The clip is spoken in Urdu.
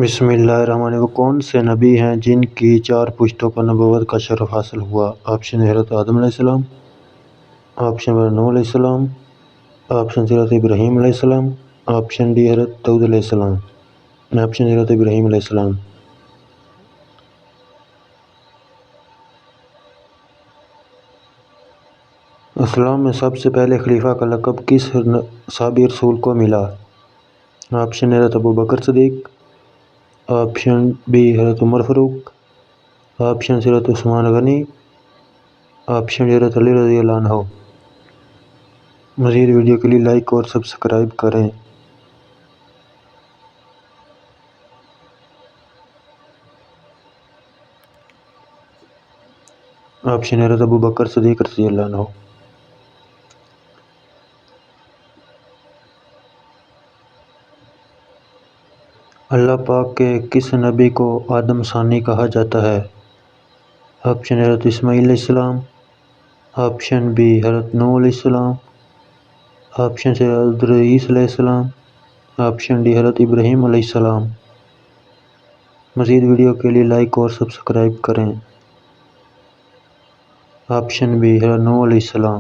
بسم اللہ الرحمن الرحیم۔ وہ کون سے نبی ہیں جن کی 4 پشتوں کو نبوت کا شرف حاصل ہوا؟ آپشن حضرت آدم علیہ السلام، آپشن نوح علیہ السلام، آپشن حضرت ابراہیم علیہ السلام، آپشن ڈی حضرت داؤد علیہ السلام، آپشن حضرت ابراہیم علیہ السلام۔ اسلام میں سب سے پہلے خلیفہ کا لقب کس صحابی رسول کو ملا؟ آپشن حضرت ابوبکر صدیق، آپشن بی حضرت عمر فاروق، آپشن حضرت عثمان غنی، آپشن حضرت علی رضی اللہ عنہ۔ مزید ویڈیو کے لیے لائک اور سبسکرائب کریں۔ آپشن حضرت ابوبکر صدیق رضی اللہ عنہ۔ اللہ پاک کے کس نبی کو آدم ثانی کہا جاتا ہے؟ آپشن حضرت اسماعیل علیہ السلام، آپشن بی حضرت نوح علیہ السلام، آپشن سی حضرت ادریس علیہ السلام، آپشن ڈی حضرت ابراہیم علیہ السلام۔ مزید ویڈیو کے لیے لائک اور سبسکرائب کریں۔ آپشن بی حضرت نوح علیہ السلام۔